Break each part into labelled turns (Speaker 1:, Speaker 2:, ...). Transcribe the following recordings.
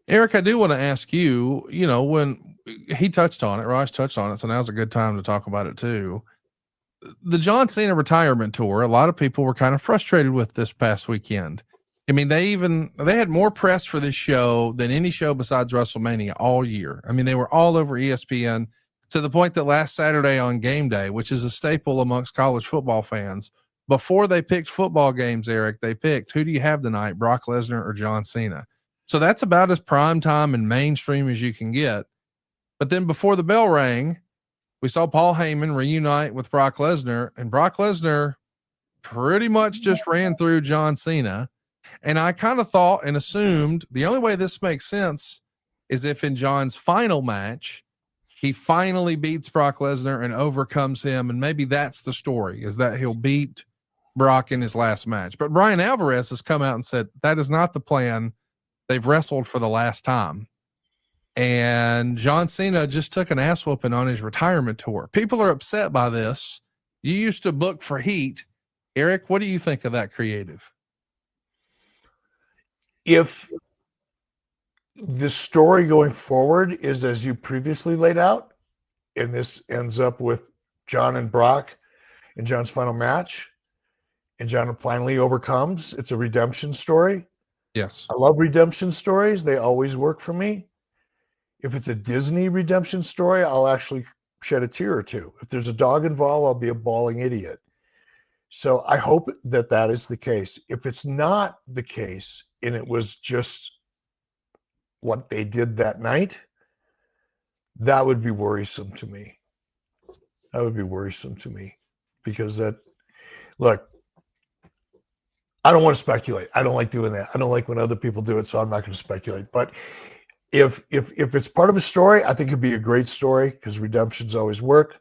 Speaker 1: Eric, I do want to ask you, when he touched on it, Raj touched on it, so now's a good time to talk about it too. The John Cena retirement tour, a lot of people were kind of frustrated with this past weekend. I mean, they had more press for this show than any show besides WrestleMania all year. I mean, they were all over ESPN to the point that last Saturday on game day, which is a staple amongst college football fans, before they picked football games, Eric, they picked, who do you have tonight, Brock Lesnar or John Cena? So that's about as prime time and mainstream as you can get. But then before the bell rang, we saw Paul Heyman reunite with Brock Lesnar, and Brock Lesnar pretty much just ran through John Cena. And I kind of thought and assumed the only way this makes sense is if in John's final match, he finally beats Brock Lesnar and overcomes him. And maybe that's the story, is that he'll beat Brock in his last match. But Brian Alvarez has come out and said that is not the plan. They've wrestled for the last time. And John Cena just took an ass whooping on his retirement tour. People are upset by this. You used to book for Heat. Eric, what do you think of that creative?
Speaker 2: If the story going forward is as you previously laid out, and this ends up with John and Brock in John's final match, and John finally overcomes, it's a redemption story.
Speaker 1: Yes.
Speaker 2: I love redemption stories. They always work for me. If it's a Disney redemption story, I'll actually shed a tear or two. If there's a dog involved, I'll be a bawling idiot. So I hope that that is the case. If it's not the case, and it was just what they did that night, that would be worrisome to me. That would be worrisome to me, because look, I don't want to speculate. I don't like doing that. I don't like when other people do it, so I'm not going to speculate. But if it's part of a story, I think it'd be a great story, because redemptions always work.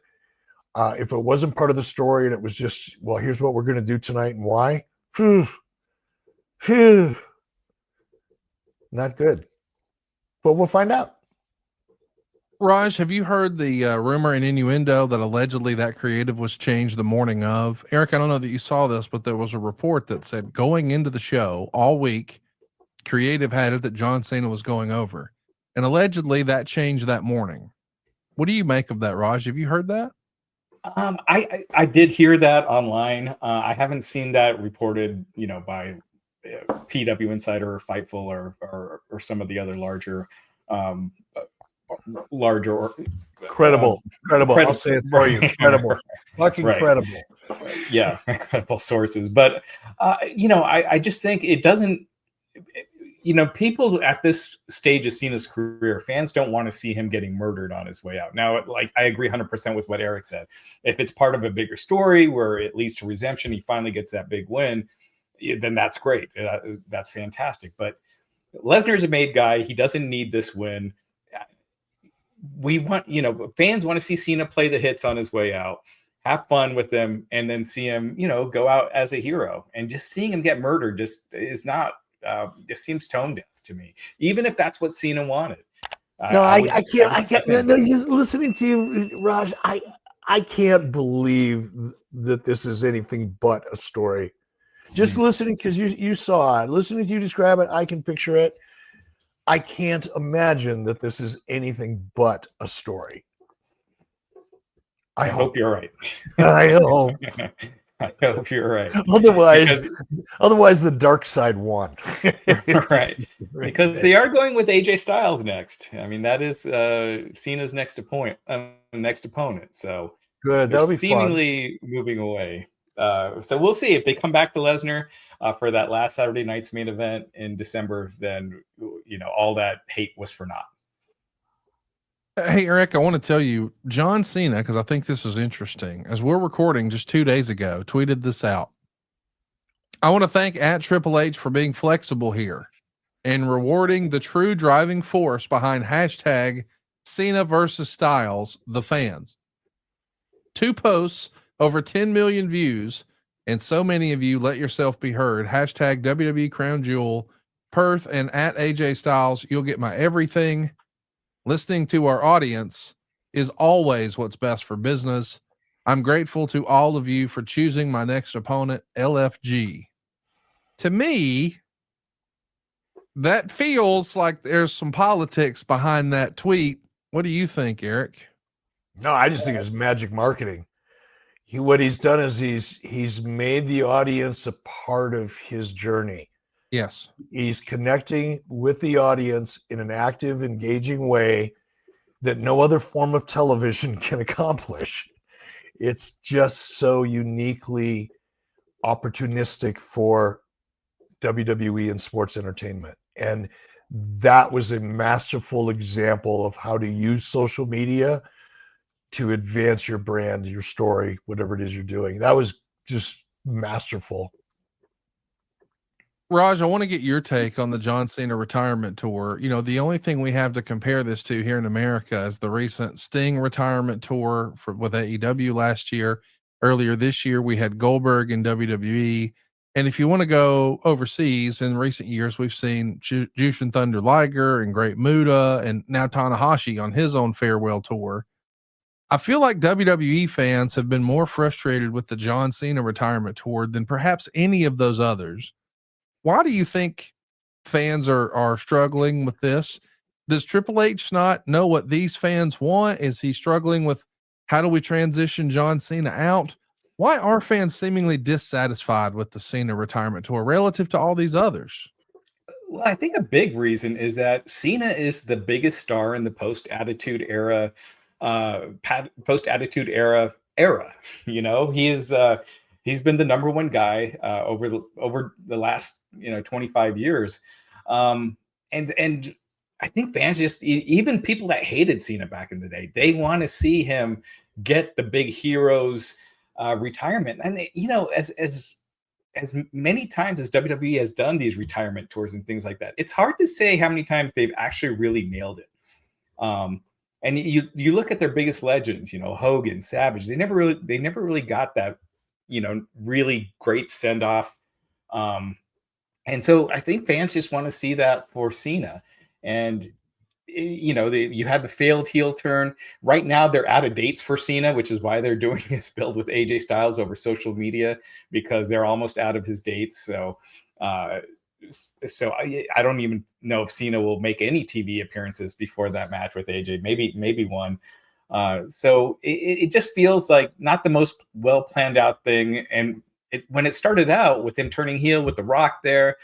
Speaker 2: If it wasn't part of the story and it was just, well, here's what we're going to do tonight and why, not good. But we'll find out.
Speaker 1: Raj, have you heard the rumor and innuendo that allegedly that creative was changed the morning of? Eric, I don't know that you saw this, but there was a report that said going into the show all week, creative had it that John Cena was going over. And allegedly that changed that morning. What do you make of that, Raj? Have you heard that?
Speaker 3: I did hear that online. I haven't seen that reported, by PW Insider or Fightful or some of the other larger
Speaker 2: credible. I'll say it for you. Credible, fucking right. Credible.
Speaker 3: Yeah, credible sources. But I just think it doesn't. People at this stage of Cena's career, fans don't want to see him getting murdered on his way out. Now, I agree 100% with what Eric said. If it's part of a bigger story where it leads to redemption, he finally gets that big win, then that's great. That's fantastic. But Lesnar's a made guy. He doesn't need this win. We want, fans want to see Cena play the hits on his way out, have fun with them, and then see him, go out as a hero. And just seeing him get murdered just is not. Just seems tone deaf to me, even if that's what Cena wanted.
Speaker 2: I can't. No, just listening to you, Raj, I can't believe that this is anything but a story. Just listening, because you saw it. Listening to you describe it, I can picture it. I can't imagine that this is anything but a story.
Speaker 3: I hope you're right.
Speaker 2: I know.
Speaker 3: I hope you're right.
Speaker 2: Otherwise, the dark side won.
Speaker 3: Right. Because they are going with AJ Styles next. I mean, that is Cena's next opponent. So
Speaker 2: good. That'll be
Speaker 3: seemingly fun. Moving away. So we'll see if they come back to Lesnar for that last Saturday night's main event in December. Then all that hate was for naught.
Speaker 1: Hey, Eric, I want to tell you, John Cena, because I think this is interesting, as we're recording just 2 days ago, tweeted this out. I want to thank @Triple-H for being flexible here and rewarding the true driving force behind hashtag Cena versus Styles, the fans. 2 posts, over 10 million views, and so many of you let yourself be heard. Hashtag WWE Crown Jewel, Perth, and @AJ Styles. You'll get my everything. Listening to our audience is always what's best for business. I'm grateful to all of you for choosing my next opponent, LFG. To me, That feels like there's some politics behind that tweet. What do you think, Eric?
Speaker 2: No, I just think it's magic marketing. What he's done is he's made the audience a part of his journey.
Speaker 1: Yes.
Speaker 2: He's connecting with the audience in an active, engaging way that no other form of television can accomplish. It's just so uniquely opportunistic for WWE and sports entertainment. And that was a masterful example of how to use social media to advance your brand, your story, whatever it is you're doing. That was just masterful.
Speaker 1: Raj, I want to get your take on the John Cena retirement tour. You know, the only thing we have to compare this to here in America is the recent Sting retirement tour with AEW last year. Earlier this year, we had Goldberg in WWE. And if you want to go overseas, in recent years, we've seen Jushin Thunder Liger and Great Muta, and now Tanahashi on his own farewell tour. I feel like WWE fans have been more frustrated with the John Cena retirement tour than perhaps any of those others. Why do you think fans are struggling with this? Does Triple H not know what these fans want? Is he struggling with how do we transition John Cena out? Why are fans seemingly dissatisfied with the Cena retirement tour relative to all these others?
Speaker 3: Well, I think a big reason is that Cena is the biggest star in the post-Attitude Era, era. You know, he's been the number one guy over the last 25 years, and I think fans even people that hated Cena back in the day, they want to see him get the big heroes retirement. And as many times as WWE has done these retirement tours and things like that, it's hard to say how many times they've actually really nailed it. And you look at their biggest legends, Hogan, Savage, they never really got that, really great send off. And so I think fans just want to see that for Cena. And you had the failed heel turn. Right now, they're out of dates for Cena, which is why they're doing this build with AJ Styles over social media, because they're almost out of his dates. So I don't even know if Cena will make any TV appearances before that match with AJ. Maybe one. So it just feels like not the most well planned out thing. And when it started out with him turning heel with The Rock there,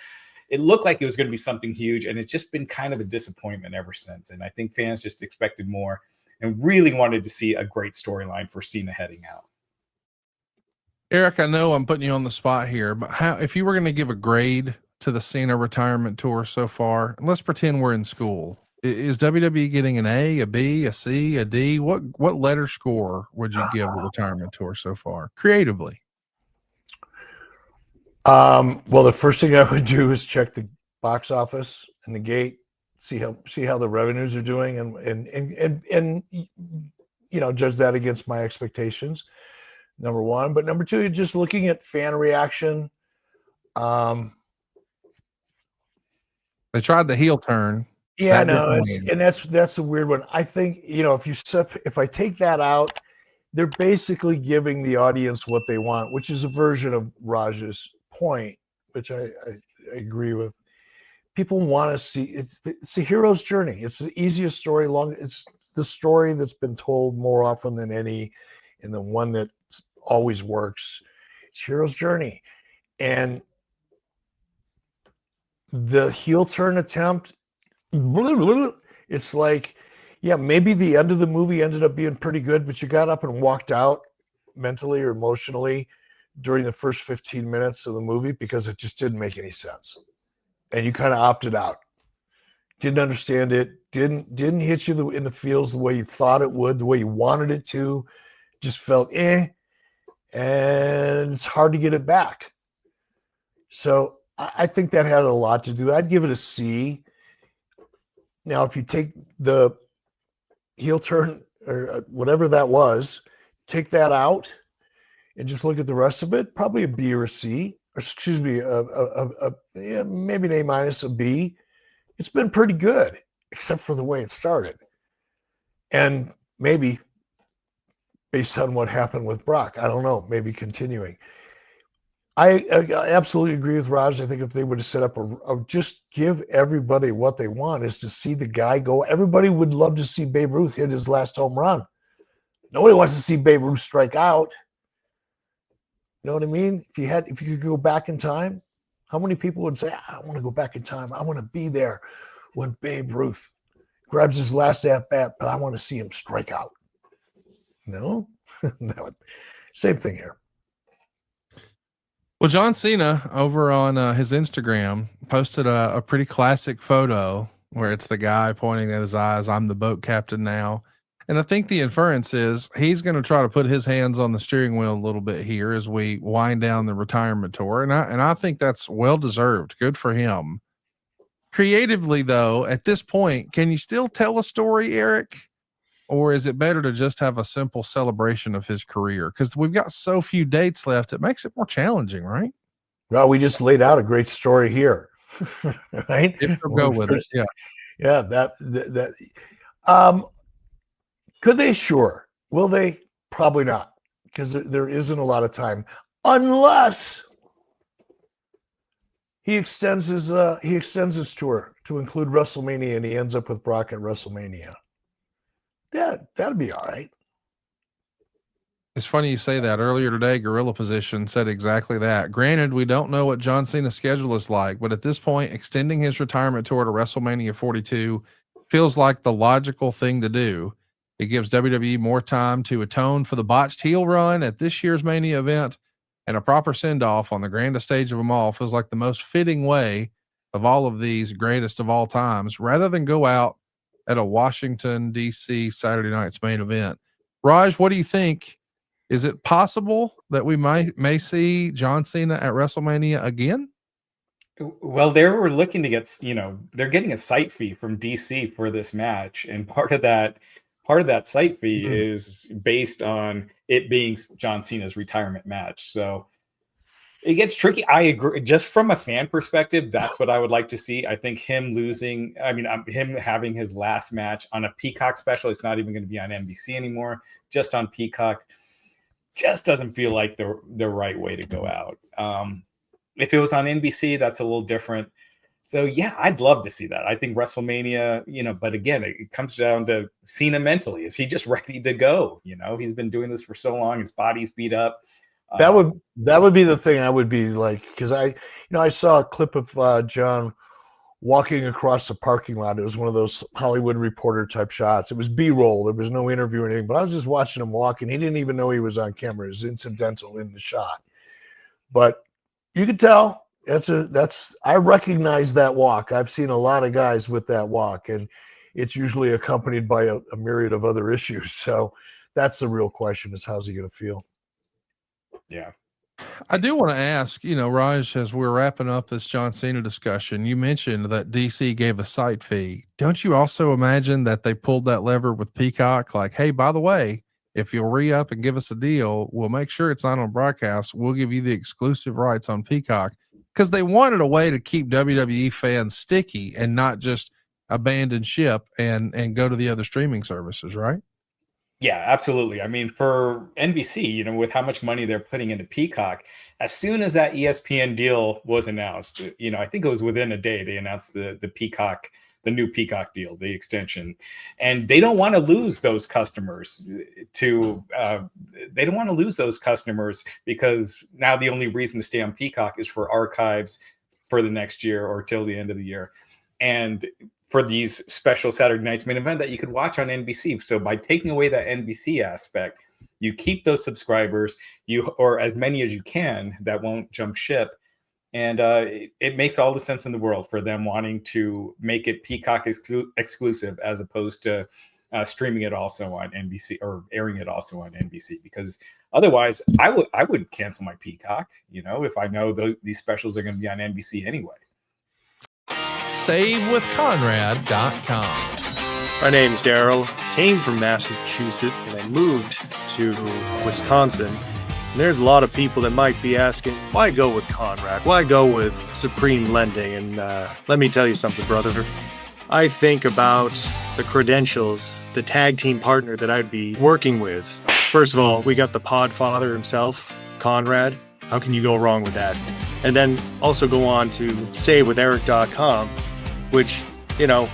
Speaker 3: it looked like it was going to be something huge, and it's just been kind of a disappointment ever since. And I think fans just expected more and really wanted to see a great storyline for Cena heading out.
Speaker 1: Eric, I know I'm putting you on the spot here, but if you were going to give a grade to the Cena retirement tour so far, and let's pretend we're in school, is WWE getting an A, a B, a C, a D? What letter score would you give the retirement tour so far, creatively?
Speaker 2: Well, the first thing I would do is check the box office and the gate, see how the revenues are doing, and judge that against my expectations. Number one, but number two, just looking at fan reaction.
Speaker 1: They tried the heel turn.
Speaker 2: Yeah, no, that's a weird one. I think if I take that out, they're basically giving the audience what they want, which is a version of Raj's point, which I agree with. People want to see it's a hero's journey. It's the easiest story. It's the story that's been told more often than any, and the one that always works. It's hero's journey, and the heel turn attempt. It's like, yeah, maybe the end of the movie ended up being pretty good, but you got up and walked out mentally or emotionally during the first 15 minutes of the movie because it just didn't make any sense. And you kind of opted out. Didn't understand it. Didn't hit you in the feels the way you thought it would, the way you wanted it to. Just felt and it's hard to get it back. So I think that had a lot to do. I'd give it a C. Now, if you take the heel turn or whatever that was, take that out and just look at the rest of it, probably a B or a C, or excuse me, maybe an A minus, a B. It's been pretty good, except for the way it started. And maybe based on what happened with Brock, I don't know, maybe continuing. I absolutely agree with Raj. I think if they would have set up just give everybody what they want is to see the guy go. Everybody would love to see Babe Ruth hit his last home run. Nobody wants to see Babe Ruth strike out. You know what I mean? If you could go back in time, how many people would say, I want to go back in time. I want to be there when Babe Ruth grabs his last at bat, but I want to see him strike out. No? Same thing here.
Speaker 1: Well, John Cena over on his Instagram posted a pretty classic photo where it's the guy pointing at his eyes. I'm the boat captain now. And I think the inference is he's going to try to put his hands on the steering wheel a little bit here as we wind down the retirement tour. And I think that's well deserved. Good for him. Creatively, though, at this point, can you still tell a story, Eric? Or is it better to just have a simple celebration of his career? Because we've got so few dates left, it makes it more challenging, right?
Speaker 2: Well, we just laid out a great story here, right?
Speaker 1: If they'll go with it, yeah.
Speaker 2: Yeah, that. Could they? Sure. Will they? Probably not, because there isn't a lot of time, unless he extends his tour to include WrestleMania, and he ends up with Brock at WrestleMania. Yeah, that'd be all right.
Speaker 1: It's funny you say that. Earlier today, Gorilla Position said exactly that. Granted, we don't know what John Cena's schedule is like, but at this point, extending his retirement tour to WrestleMania 42 feels like the logical thing to do. It gives WWE more time to atone for the botched heel run at this year's Mania event, and a proper send-off on the grandest stage of them all feels like the most fitting way of all of these greatest of all times, rather than go out at a Washington, D.C. Saturday night's main event. Raj, what do you think? Is it possible that we may see John Cena at WrestleMania again?
Speaker 3: Well, they were looking to get, they're getting a site fee from DC for this match, and part of that site fee is based on it being John Cena's retirement match. So it gets tricky. I agree. Just from a fan perspective, that's what I would like to see. I think him him having his last match on a Peacock special, it's not even going to be on NBC anymore, just on Peacock, just doesn't feel like the right way to go out. If it was on NBC, that's a little different. So yeah, I'd love to see that. I think WrestleMania, but again, it comes down to Cena mentally. Is he just ready to go? He's been doing this for so long. His body's beat up.
Speaker 2: That would be the thing I would be like, because I saw a clip of John walking across the parking lot. It was one of those Hollywood Reporter type shots. It was B-roll. There was no interview or anything, but I was just watching him walk, and he didn't even know he was on camera. It was incidental in the shot. But you could tell I recognize that walk. I've seen a lot of guys with that walk, and it's usually accompanied by a myriad of other issues. So that's the real question, is how's he going to feel?
Speaker 3: Yeah.
Speaker 1: I do want to ask, Raj, as we're wrapping up this John Cena discussion, you mentioned that DC gave a site fee. Don't you also imagine that they pulled that lever with Peacock? Like, hey, by the way, if you'll re-up and give us a deal, we'll make sure it's not on broadcast. We'll give you the exclusive rights on Peacock, because they wanted a way to keep WWE fans sticky and not just abandon ship and go to the other streaming services, right?
Speaker 3: Yeah, absolutely. I mean, for NBC, with how much money they're putting into Peacock, as soon as that ESPN deal was announced, I think it was within a day, they announced the Peacock, the new Peacock deal, the extension, and they don't want to lose those customers because now the only reason to stay on Peacock is for archives for the next year or till the end of the year. And for these special Saturday night's main event that you could watch on NBC. So by taking away that NBC aspect, you keep those subscribers, or as many as you can that won't jump ship. And it makes all the sense in the world for them wanting to make it Peacock exclusive, as opposed to streaming it also on NBC or airing it also on NBC. Because otherwise, I would cancel my Peacock, if I know these specials are going to be on NBC anyway.
Speaker 1: SaveWithConrad.com.
Speaker 4: My name's Daryl. Came from Massachusetts and I moved to Wisconsin. And there's a lot of people that might be asking, why go with Conrad? Why go with Supreme Lending? And let me tell you something, brother. I think about the credentials, the tag team partner that I'd be working with. First of all, we got the Podfather himself, Conrad. How can you go wrong with that? And then also go on to SaveWithEric.com, which, you know,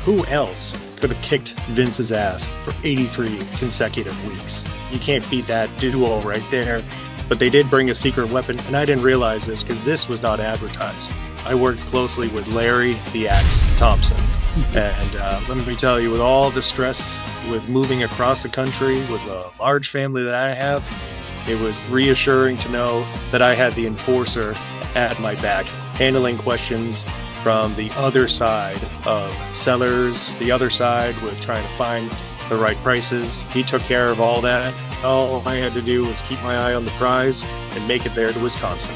Speaker 4: who else could have kicked Vince's ass for 83 consecutive weeks? You can't beat that duo right there. But they did bring a secret weapon, and I didn't realize this because this was not advertised. I worked closely with Larry the Axe Thompson. And let me tell you, with all the stress with moving across the country with a large family that I have, it was reassuring to know that I had the enforcer at my back, handling questions from the other side of sellers, the other side with trying to find the right prices. He took care of all that. All I had to do was keep my eye on the prize and make it there to Wisconsin.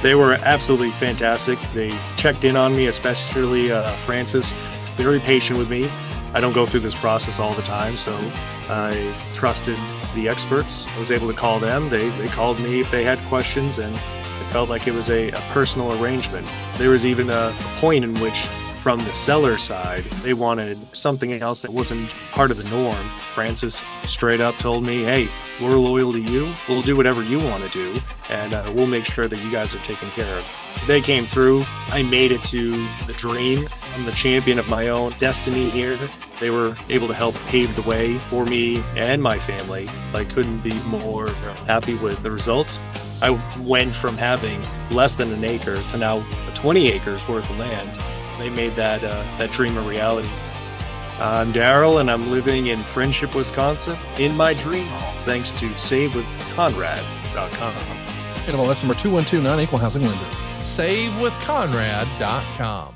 Speaker 4: They were absolutely fantastic. They checked in on me, especially Francis, very patient with me. I don't go through this process all the time, so I trusted the experts. I was able to call them. They called me if they had questions, and it felt like it was a personal arrangement. There was even a point in which, from the seller side, they wanted something else that wasn't part of the norm. Francis straight up told me, hey, we're loyal to you. We'll do whatever you want to do, and we'll make sure that you guys are taken care of. They came through. I made it to the dream. I'm the champion of my own destiny here. They were able to help pave the way for me and my family. I couldn't be more happy with the results. I went from having less than an acre to now 20 acres worth of land. They made that dream a reality. I'm Daryl, and I'm living in Friendship, Wisconsin, in my dream home, thanks to SaveWithConrad.com.
Speaker 1: Animal lesson number 212, non-equal housing lender. SaveWithConrad.com.